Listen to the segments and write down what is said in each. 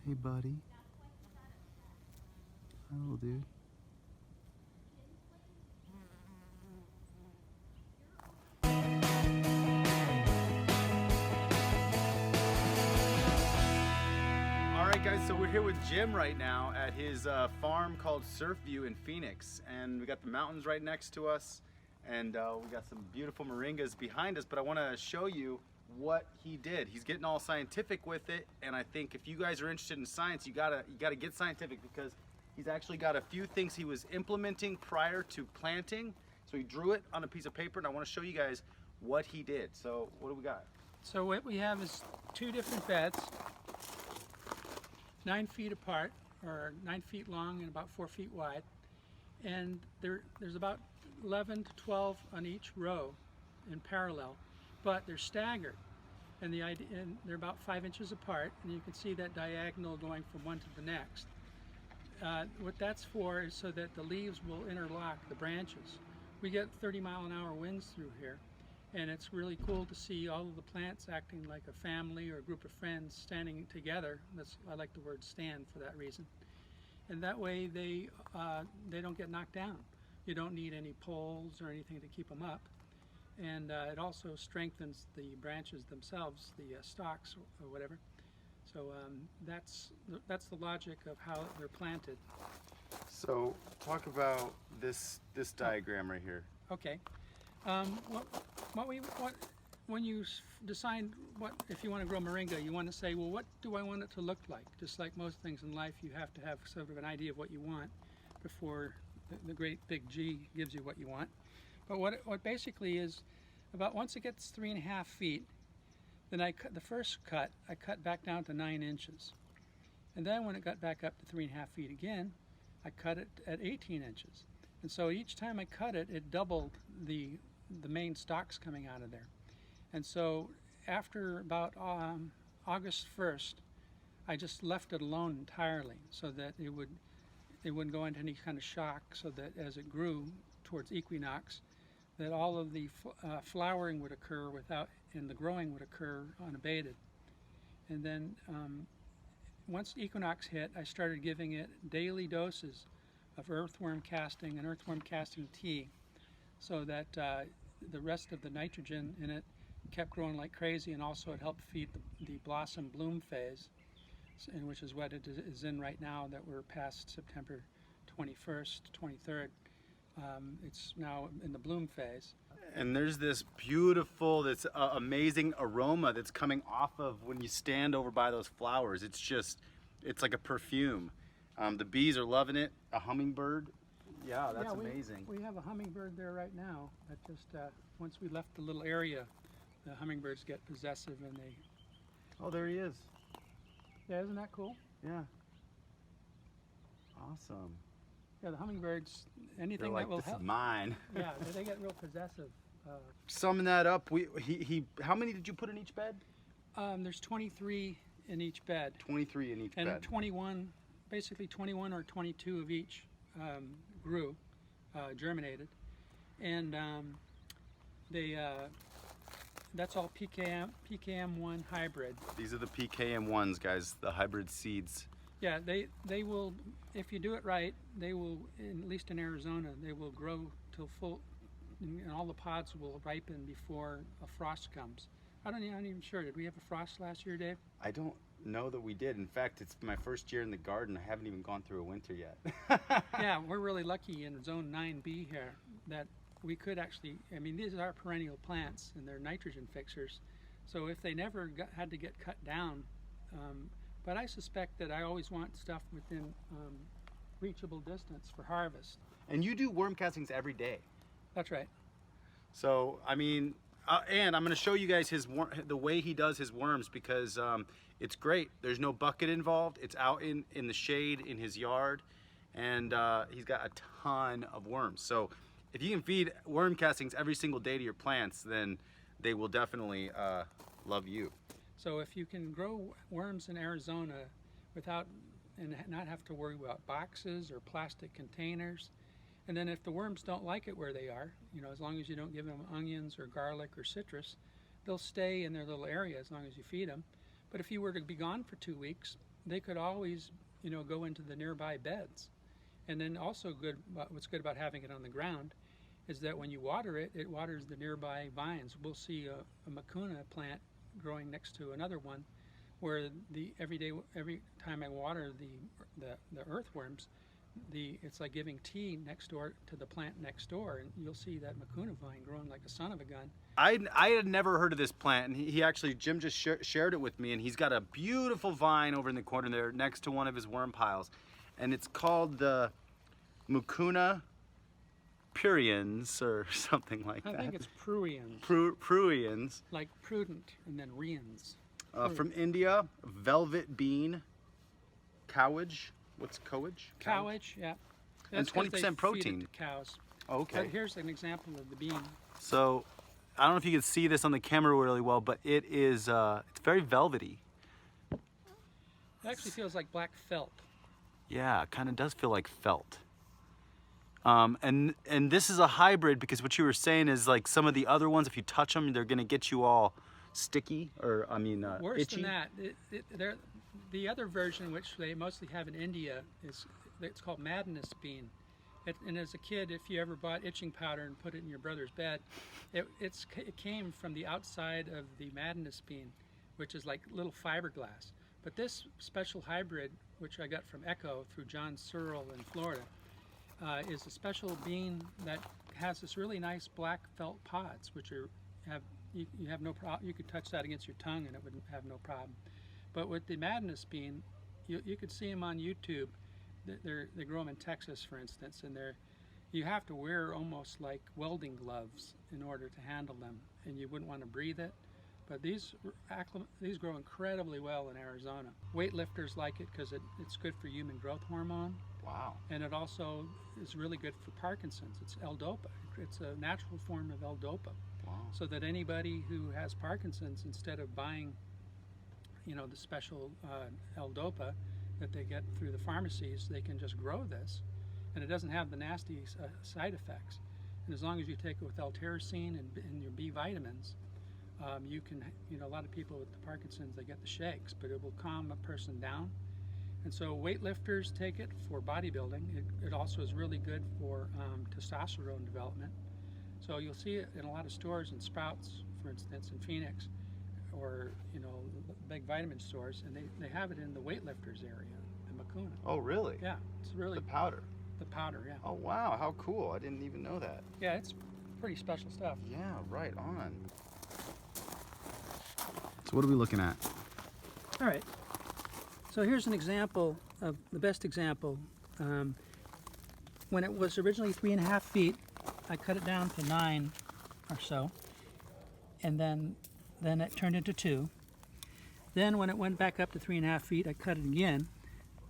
Hey, buddy. Hi, little dude. Alright guys, so we're here with Jim right now at his farm called Surfview in Phoenix, and we got the mountains right next to us, and we got some beautiful moringas behind us, but I want to show you what he did. He's getting all scientific with it, and I think if you guys are interested in science, you gotta get scientific, because he's actually got a few things he was implementing prior to planting. So he drew it on a piece of paper, and I want to show you guys what he did. So what do we got? So what we have is two different beds, 9 feet apart, or 9 feet long and about 4 feet wide, and there's about 11 to 12 on each row in parallel, but they're staggered, and they're about 5 inches apart, and you can see that diagonal going from one to the next. What that's for is so that the leaves will interlock the branches. We get 30-mile-an-hour winds through here, and it's really cool to see all of the plants acting like a family or a group of friends standing together. I like the word stand for that reason. And that way they don't get knocked down. You don't need any poles or anything to keep them up. And it also strengthens the branches themselves, the stalks or whatever. So that's the logic of how they're planted. So talk about this diagram right here. Okay. When you decide if you want to grow moringa, you want to say, well, what do I want it to look like? Just like most things in life, you have to have sort of an idea of what you want before the great big G gives you what you want. But what basically is, about once it gets 3.5 feet, then the first cut, I cut back down to 9 inches. And then when it got back up to 3.5 feet again, I cut it at 18 inches. And so each time I cut it, it doubled the main stalks coming out of there. And so after about August 1st, I just left it alone entirely so that it wouldn't go into any kind of shock, so that as it grew towards equinox, that all of the flowering would occur and the growing would occur unabated. And then once equinox hit, I started giving it daily doses of earthworm casting and earthworm casting tea, so that the rest of the nitrogen in it kept growing like crazy, and also it helped feed the blossom bloom phase, which is what it is in right now, that we're past September 21st, 23rd. It's now in the bloom phase. And there's this beautiful, this amazing aroma that's coming off of when you stand over by those flowers. It's like a perfume. The bees are loving it. A hummingbird. Yeah, that's amazing. We have a hummingbird there right now. That just once we left the little area, the hummingbirds get possessive and they. Oh, there he is. Yeah, isn't that cool? Yeah. Awesome. Yeah, the hummingbirds, anything They're like, that will this help. is mine. Yeah, they get real possessive. Summing that up, how many did you put in each bed? There's 23 in each bed. 23 in each bed. And 21, basically 21 or 22 of each grew, germinated, and that's all PKM1 hybrid. These are the PKM1s, guys, the hybrid seeds. Yeah, they will, if you do it right, they will, at least in Arizona, they will grow till full, and all the pods will ripen before a frost comes. I'm not even sure. Did we have a frost last year, Dave? I don't know that we did. In fact, it's my first year in the garden. I haven't even gone through a winter yet. Yeah, we're really lucky in zone 9B here that we could actually, I mean, these are perennial plants and they're nitrogen fixers. So if they never had to get cut down, but I suspect that I always want stuff within reachable distance for harvest. And you do worm castings every day. That's right. So, I mean, and I'm going to show you guys the way he does his worms, because it's great. There's no bucket involved. It's out in the shade in his yard, and he's got a ton of worms. So if you can feed worm castings every single day to your plants, then they will definitely love you. So if you can grow worms in Arizona and not have to worry about boxes or plastic containers, and then if the worms don't like it where they are, you know, as long as you don't give them onions or garlic or citrus, they'll stay in their little area as long as you feed them. But if you were to be gone for 2 weeks, they could always, go into the nearby beds. And then also what's good about having it on the ground is that when you water it, it waters the nearby vines. We'll see a Mucuna plant growing next to another one, where every time I water the earthworms, it's like giving tea next door to the plant next door, and you'll see that Mucuna vine growing like a son of a gun. I had never heard of this plant, and he actually, Jim just shared it with me, and he's got a beautiful vine over in the corner there next to one of his worm piles, and it's called the Mucuna Pruriens or something like that. I think it's Pruriens. Pruriens. Like prudent and then riens. From India, velvet bean, cowage. What's cowage? Cowage, yeah. And That's 'cause 20% they protein. feed it to cows. Oh, okay. But here's an example of the bean. So, I don't know if you can see this on the camera really well, but it is, it's very velvety. It actually feels like black felt. Yeah, it kind of does feel like felt. And this is a hybrid, because what you were saying is like some of the other ones, if you touch them, they're gonna get you all sticky, or Worse itchy. than that, the other version, which they mostly have in India, it's called madness bean. And as a kid, if you ever bought itching powder and put it in your brother's bed, it came from the outside of the madness bean, which is like little fiberglass. But this special hybrid, which I got from Echo through John Searle in Florida, is a special bean that has this really nice black felt pods, which you have no problem. You could touch that against your tongue and it wouldn't have no problem. But with the madness bean, you could see them on YouTube. They grow them in Texas, for instance, and you have to wear almost like welding gloves in order to handle them, and you wouldn't want to breathe it. But these grow incredibly well in Arizona. Weightlifters like it because it's good for human growth hormone. Wow. And it also is really good for Parkinson's. It's L-Dopa. It's a natural form of L-Dopa. Wow. So that anybody who has Parkinson's, instead of buying, the special L-Dopa that they get through the pharmacies, they can just grow this, and it doesn't have the nasty side effects. And as long as you take it with L-tyrosine and your B vitamins, you can, a lot of people with the Parkinson's, they get the shakes, but it will calm a person down. And so weightlifters take it for bodybuilding. It also is really good for testosterone development. So you'll see it in a lot of stores in Sprouts, for instance, in Phoenix, or big vitamin stores, and they have it in the weightlifters area, the Mucuna. Oh, really? Yeah, it's really The powder. the powder. Yeah. Oh, wow, how cool. I didn't even know that. Yeah, it's pretty special stuff. Yeah, right on. So what are we looking at? All right. So here's an example of the best example. When it was originally 3.5 feet, I cut it down to 9 or so, and then it turned into 2. Then when it went back up to 3.5 feet, I cut it again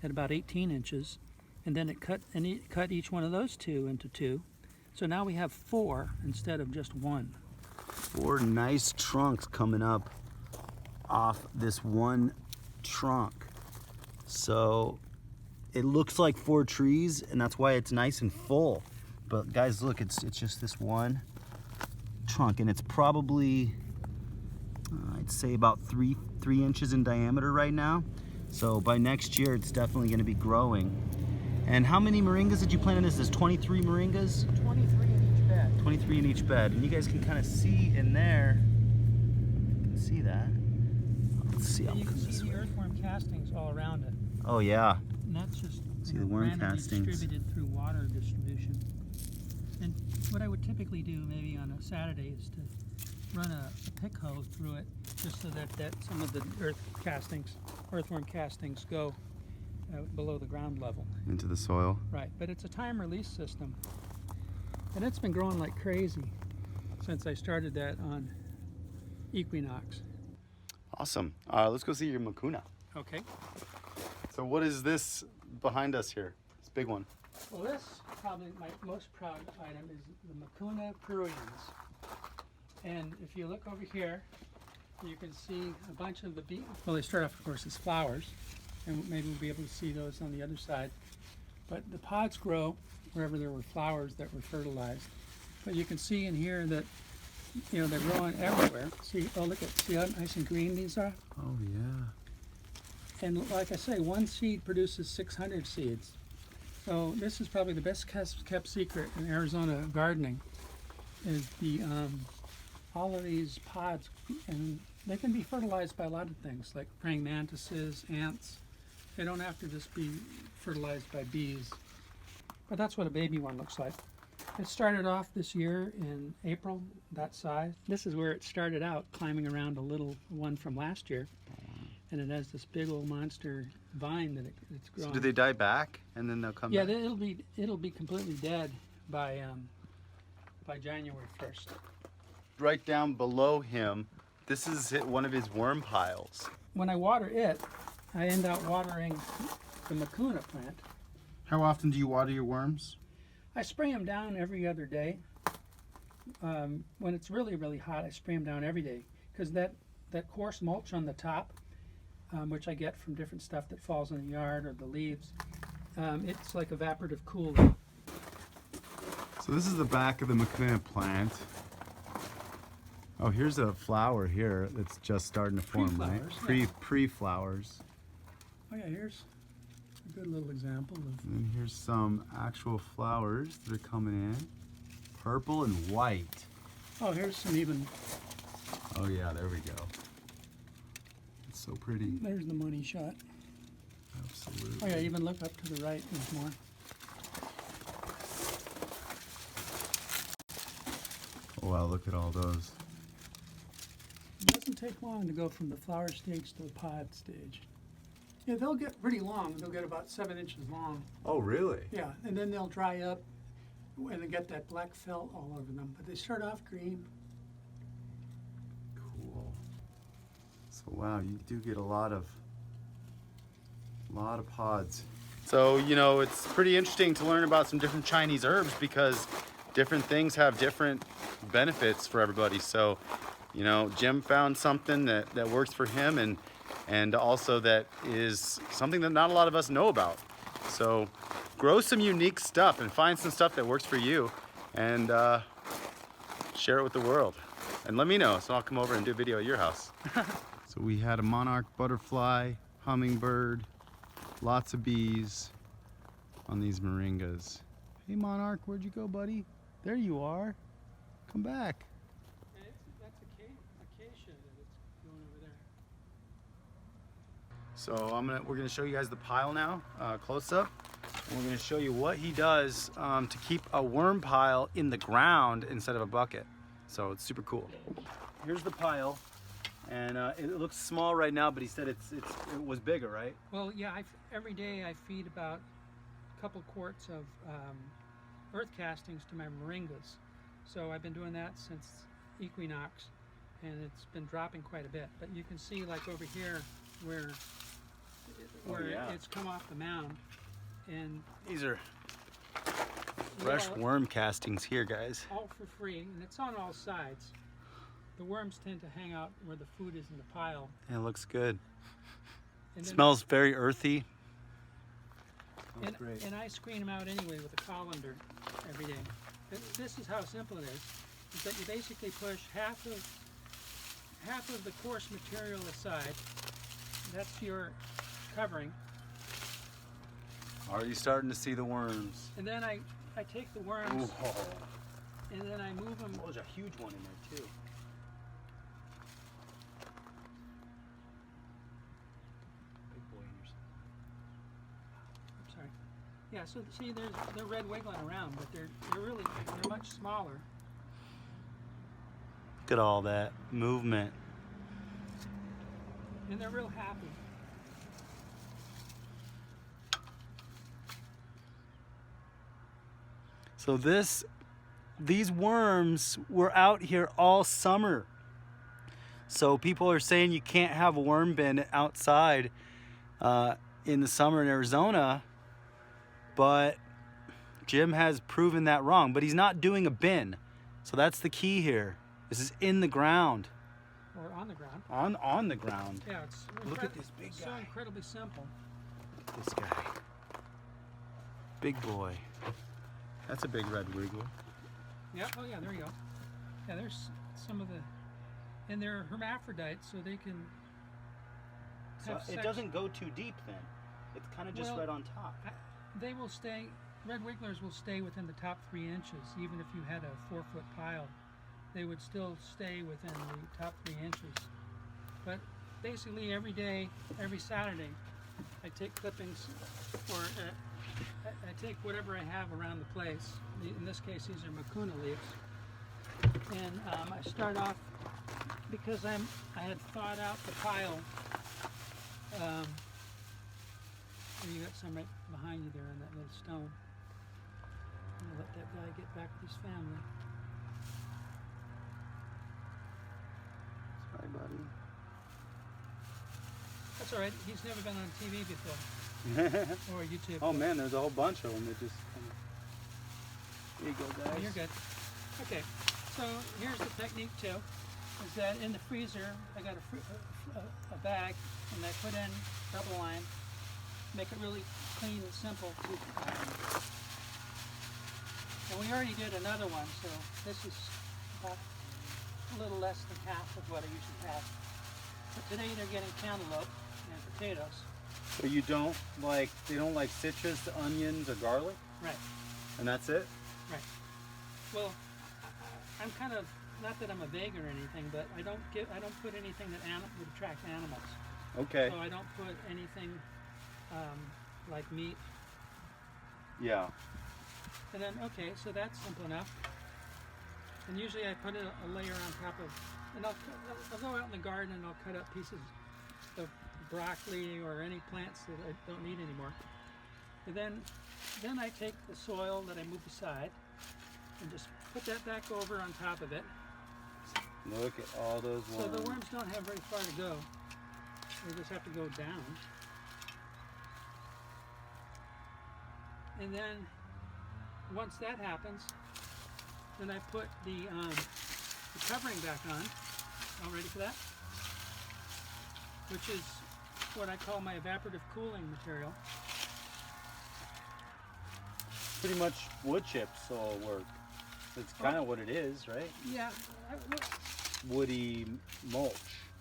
at about 18 inches, and then it cut each one of those 2 into 2. So now we have 4 instead of just 1. 4 nice trunks coming up off this one trunk. So it looks like 4 trees, and that's why it's nice and full. But guys, look, it's just this one trunk, and it's probably I'd say about 3 inches in diameter right now. So by next year, it's definitely going to be growing. And how many moringas did you plant in this? There's 23 moringas? 23 in each bed. 23 in each bed. And you guys can kind of see in there. You can see that. Let's see. And you can see the earthworm castings all around it. Oh yeah. And that's just See the worm randomly castings. distributed through water distribution. And what I would typically do maybe on a Saturday is to run a pick hoe through it, just so that some of the earthworm castings go below the ground level. Into the soil. Right, but it's a time release system. And it's been growing like crazy since I started that on Equinox. Awesome. Let's go see your Mucuna. Okay. So what is this behind us here? This big one. Well, this probably my most proud item is the Mucuna Pruriens. And if you look over here, you can see a bunch of the well, they start off, of course, as flowers, and maybe we'll be able to see those on the other side. But the pods grow wherever there were flowers that were fertilized. But you can see in here that, they're growing everywhere. See, see how nice and green these are? Oh yeah. And like I say, one seed produces 600 seeds. So this is probably the best kept secret in Arizona gardening, is the all of these pods, and they can be fertilized by a lot of things, like praying mantises, ants. They don't have to just be fertilized by bees. But that's what a baby one looks like. It started off this year in April, that size. This is where it started out, climbing around a little one from last year. And it has this big old monster vine that it's growing. So do they die back and then they'll come back? back? Yeah, it'll be completely dead by January 1st. Right down below him, this is one of his worm piles. When I water it, I end up watering the Mucuna plant. How often do you water your worms? I spray them down every other day. When it's really, really hot, I spray them down every day, because that coarse mulch on the top, which I get from different stuff that falls in the yard or the leaves, it's like evaporative cooling. So this is the back of the Mucuna plant. Oh, here's a flower here that's just starting to form, right? Pre-flowers. Oh yeah, here's a good little example of... And here's some actual flowers that are coming in. Purple and white. Oh, here's some even... Oh yeah, there we go. It's so pretty. There's the money shot. Absolutely. Oh yeah, even look up to the right, there's more. Oh wow, look at all those. It doesn't take long to go from the flower stage to the pod stage. Yeah, they'll get pretty long. They'll get about 7 inches long. Oh really? Yeah, and then they'll dry up and they get that black felt all over them. But they start off green. Cool. So wow, you do get a lot of pods. So, you know, it's pretty interesting to learn about some different Chinese herbs, because different things have different benefits for everybody. So, you know, Jim found something that works for him, and also that is something that not a lot of us know about. So grow some unique stuff and find some stuff that works for you, and share it with the world. And let me know, so I'll come over and do a video at your house. So we had a monarch butterfly, hummingbird, lots of bees on these moringas. Hey Monarch, where'd you go, buddy? There you are. Come back. That's acacia that it's going over there. So we're gonna show you guys the pile now, close up. And we're gonna show you what he does to keep a worm pile in the ground instead of a bucket. So it's super cool. Here's the pile, and it looks small right now, but he said it was bigger, right? Well, yeah. Every day I feed about a couple quarts of earth castings to my moringas. So I've been doing that since equinox, and it's been dropping quite a bit. But you can see, like over here, where it's come off the mound, and these are fresh worm castings here, guys. All for free, and it's on all sides. The worms tend to hang out where the food is in the pile. It looks good. And it smells very earthy. And I screen them out anyway with a colander every day. This is how simple it is that you basically push half of the coarse material aside. That's your covering. Are you starting to see the worms? And then I take the worms. Ooh. And then I move them. Oh, there's a huge one in there too. Yeah, so see, they're red wiggling around, but they're much smaller. Look at all that movement. And they're real happy. So these worms were out here all summer. So people are saying you can't have a worm bin outside in the summer in Arizona. But Jim has proven that wrong. But he's not doing a bin. So that's the key here. This is in the ground. Or on the ground. On the ground. Yeah, it's look at this big guy. So incredibly simple. Look at this guy. Big boy. That's a big red wiggler. Yeah, oh yeah, there you go. Yeah, there's some of the... And they're hermaphrodites, so they can have So it doesn't go too deep then. It's kind of just Well, right on top. They will stay, red wigglers will stay within the top 3 inches. Even if you had a 4-foot pile, they would still stay within the top 3 inches. But basically every day, every Saturday, I take clippings, or I take whatever I have around the place. In this case, these are Mucuna leaves. And I start off, because I had thawed out the pile. You got some right behind you there on that little stone. I'm gonna let that guy get back with his family. Sorry, buddy. That's all right. He's never been on TV before, or YouTube. Oh man, there's a whole bunch of them. It just kind of... Here you go, guys. Oh, you're good. Okay, so here's the technique too. Is that in the freezer, I got a bag, and I put in double line. Make it really clean and simple. And we already did another one, so this is about a little less than half of what I usually have. But today they're getting cantaloupe and potatoes. So you don't like, they don't like citrus, onions, or garlic? Right. And that's it? Right. Well, I'm kind of, not that I'm a veg or anything, but I don't put anything that would attract animals. Okay. So I don't put anything like meat. Yeah. And then, okay, so that's simple enough. And usually I put a layer on top of, and I'll go out in the garden and I'll cut up pieces of broccoli or any plants that I don't need anymore. And then I take the soil that I moved aside and just put that back over on top of it. Look at all those worms. So the worms don't have very far to go. They just have to go down. And then once that happens, then I put the covering back on. All ready for that? Which is what I call my evaporative cooling material. Pretty much wood chips all work. That's kind of what it is, right? Yeah. Woody mulch.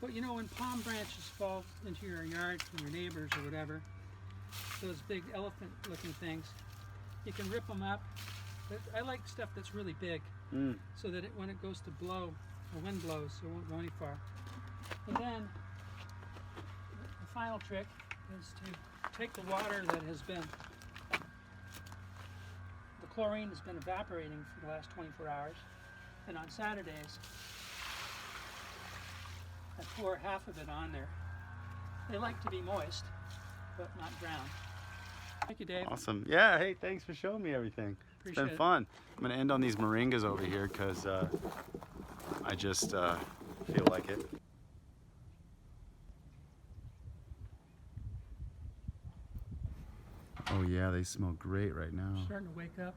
But you know, when palm branches fall into your yard from your neighbors or whatever, those big elephant-looking things, you can rip them up. But I like stuff that's really big, so that when it goes to blow, the wind blows, so it won't go any far. And then the final trick is to take the water that has been, the chlorine has been evaporating for the last 24 hours, and on Saturdays, I pour half of it on there. They like to be moist, but not drowned. Thank you, Dave. Awesome. Yeah, hey, thanks for showing me everything. Appreciate It's been fun. I'm going to end on these moringas over here because I just feel like it. Oh yeah, they smell great right now. Starting to wake up.